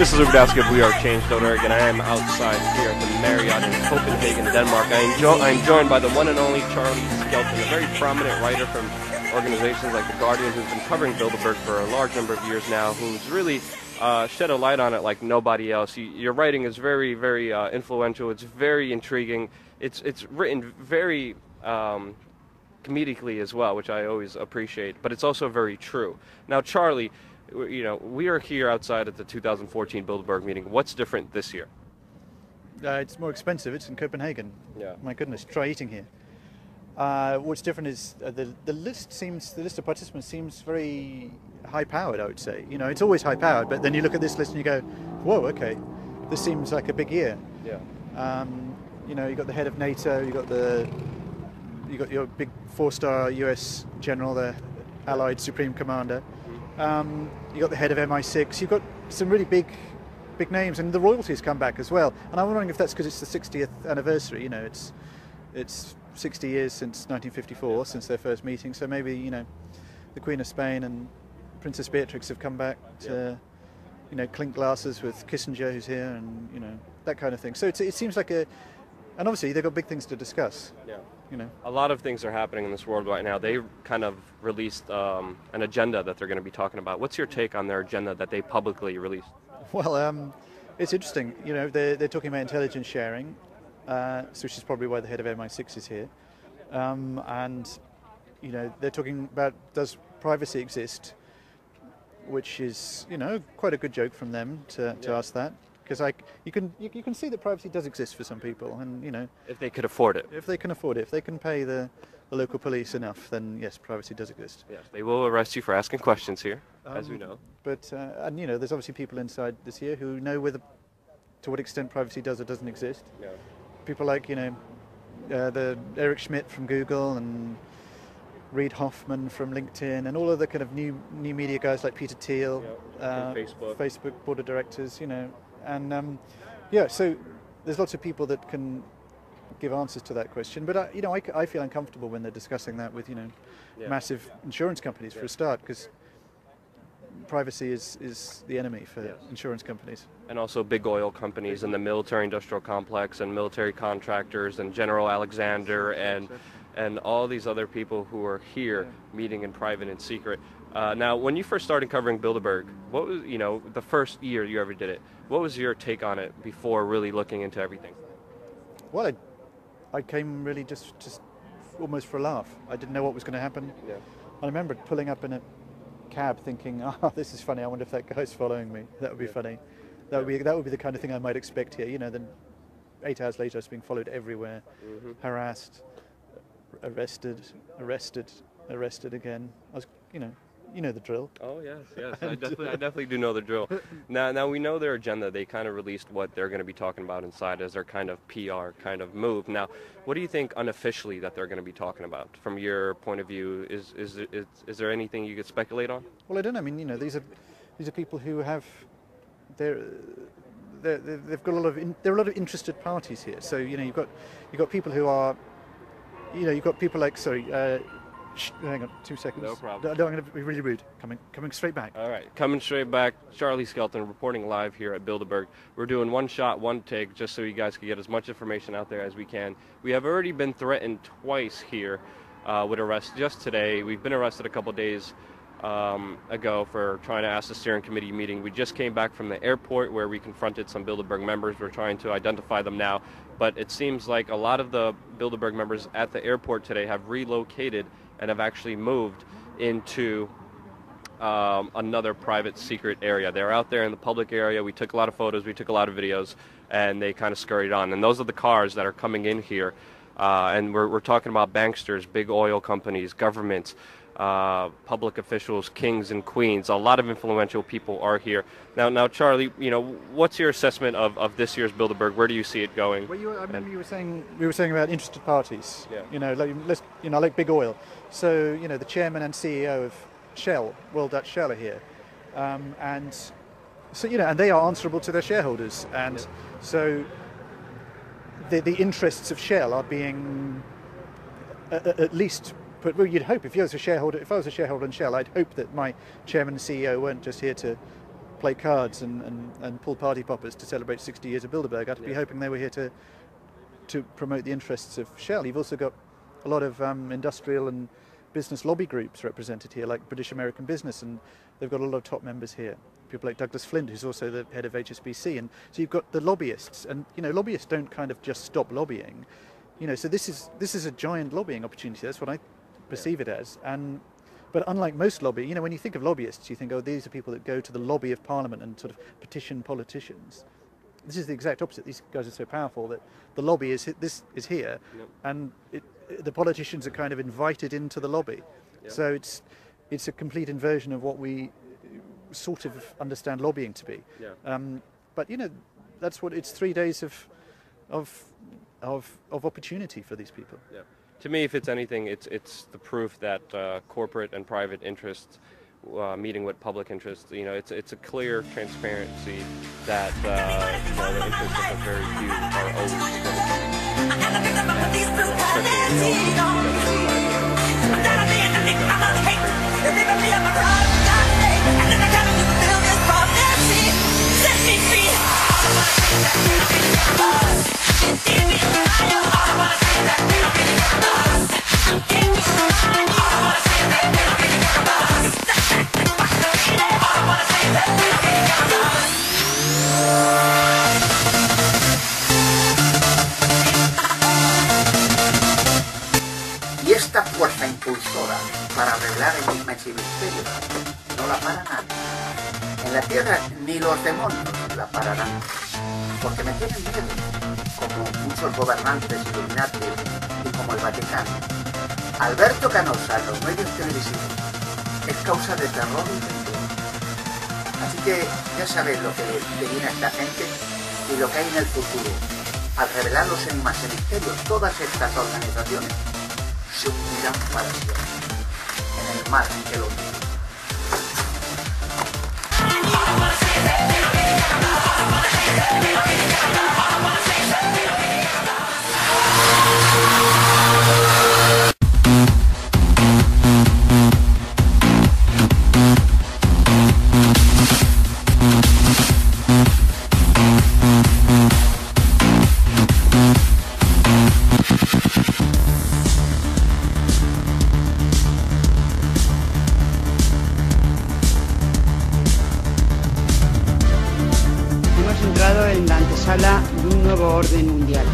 This is Agradecimientos. We are change.org, and I am outside here at the Marriott in Copenhagen, Denmark. I'm joined by the one and only Charlie Skelton, a very prominent writer from organizations like The Guardian, who's been covering Bilderberg for a large number of years now, who's really shed a light on it like nobody else. Your writing is very, very influential. It's very intriguing. It's written very comedically as well, which I always appreciate, but it's also very true. Now, Charlie, you know, we are here outside at the 2014 Bilderberg meeting. What's different this year? It's more expensive. It's in Copenhagen. Yeah. My goodness, try eating here. What's different is the list of participants seems very high-powered, I would say. You know, it's always high-powered, but then you look at this list and you go, whoa, okay, this seems like a big year. Yeah. You know, you got the head of NATO, you got your big 4-star US general, the Allied Supreme Commander. You got the head of MI6. You've got some really big names, and the royalties come back as well. And I'm wondering if that's because it's the 60th anniversary. You know, it's 60 years since 1954, since their first meeting. So maybe, you know, the Queen of Spain and Princess Beatrix have come back to, you know, clink glasses with Kissinger, who's here, and you know, that kind of thing. So it seems like and obviously they've got big things to discuss. Yeah. You know, a lot of things are happening in this world right now. They kind of released an agenda that they're going to be talking about. What's your take on their agenda that they publicly released? Well, it's interesting. You know, they're talking about intelligence sharing, which is probably why the head of MI6 is here. And, you know, they're talking about, does privacy exist? Which is, you know, quite a good joke from them to ask that. Because you can see that privacy does exist for some people, and you know, if they could afford it. If they can afford it, if they can pay the local police enough, then yes, privacy does exist. Yes, they will arrest you for asking questions here, as we know. But and you know, there's obviously people inside this here who know to what extent privacy does or doesn't exist. Yeah. People like, you know, the Eric Schmidt from Google and Reid Hoffman from LinkedIn, and all of the kind of new media guys like Peter Thiel, Facebook board of directors, you know. And yeah, so there's lots of people that can give answers to that question. But you know, I feel uncomfortable when they're discussing that with, you know, massive insurance companies for a start, because privacy is the enemy for insurance companies. And also big oil companies and the military-industrial complex and military contractors and General Alexander and all these other people who are here meeting in private and secret. Now, when you first started covering Bilderberg, what was, you know, the first year you ever did it, what was your take on it before really looking into everything? Well, I came really just almost for a laugh. I didn't know what was going to happen. Yeah. I remember pulling up in a cab thinking, oh, this is funny, I wonder if that guy's following me. That would be funny. That would be the kind of thing I might expect here. You know, then 8 hours later I was being followed everywhere, harassed, arrested again. I was, you know the drill. Oh yes, I definitely do know the drill. Now we know their agenda. They kind of released what they're going to be talking about inside as their kind of PR kind of move. Now, what do you think unofficially that they're going to be talking about from your point of view? Is there anything you could speculate on? Well, I don't know. I mean, you know, these are people who have they've got there are a lot of interested parties here. So you know, you've got people who are, you know, you've got people like hang on 2 seconds. No problem. No, I'm going to be really rude. Coming straight back. All right, coming straight back. Charlie Skelton reporting live here at Bilderberg. We're doing one shot, one take, just so you guys can get as much information out there as we can. We have already been threatened twice here with arrest. Just today, we've been arrested a couple days ago for trying to ask the steering committee meeting. We just came back from the airport where we confronted some Bilderberg members. We're trying to identify them now, but it seems like a lot of the Bilderberg members at the airport today have relocated and have actually moved into another private secret area. They're out there in the public area. We took a lot of photos, we took a lot of videos, and they kind of scurried on. And those are the cars that are coming in here. And we're talking about banksters, big oil companies, governments, public officials, kings and queens. A lot of influential people are here. Now, Charlie, you know, what's your assessment of this year's Bilderberg? Where do you see it going? Well, I remember we were saying about interested parties. Yeah. You know, like big oil. So you know, the chairman and CEO of Shell, Royal Dutch Shell, are here, and so you know, and they are answerable to their shareholders, and so the interests of Shell are being at least. But well, you'd hope if I was a shareholder in Shell, I'd hope that my chairman and CEO weren't just here to play cards and pull party poppers to celebrate 60 years of Bilderberg. I'd be hoping they were here to promote the interests of Shell. You've also got a lot of industrial and business lobby groups represented here, like British American Business, and they've got a lot of top members here. People like Douglas Flint, who's also the head of HSBC, and so you've got the lobbyists, and lobbyists don't kind of just stop lobbying, so this is a giant lobbying opportunity. That's what I perceive it as. But unlike most lobby, when you think of lobbyists, you think, oh, these are people that go to the lobby of Parliament and sort of petition politicians. This is the exact opposite. These guys are so powerful that the lobby is here, and the politicians are kind of invited into the lobby. So it's a complete inversion of what we sort of understand lobbying to be. But that's what it's 3 days of opportunity for these people. To me, if it's anything, it's the proof that corporate and private interests meeting with public interests, it's a clear transparency that the interests of the very few are always going Y esta fuerza impulsora para revelar el inmenso misterio no la para nadie. En la Tierra ni los demonios la pararán, porque me tienen miedo, como muchos gobernantes iluminantes y como el Vaticano. Alberto Canosa en los medios televisivos es causa de terror y temor. Así que ya sabéis lo que le viene a esta gente y lo que hay en el futuro. Al revelar los enigmas y misterios, todas estas organizaciones se hundirán para siempre en el mar que lo hundirá. En la antesala de un nuevo orden mundial.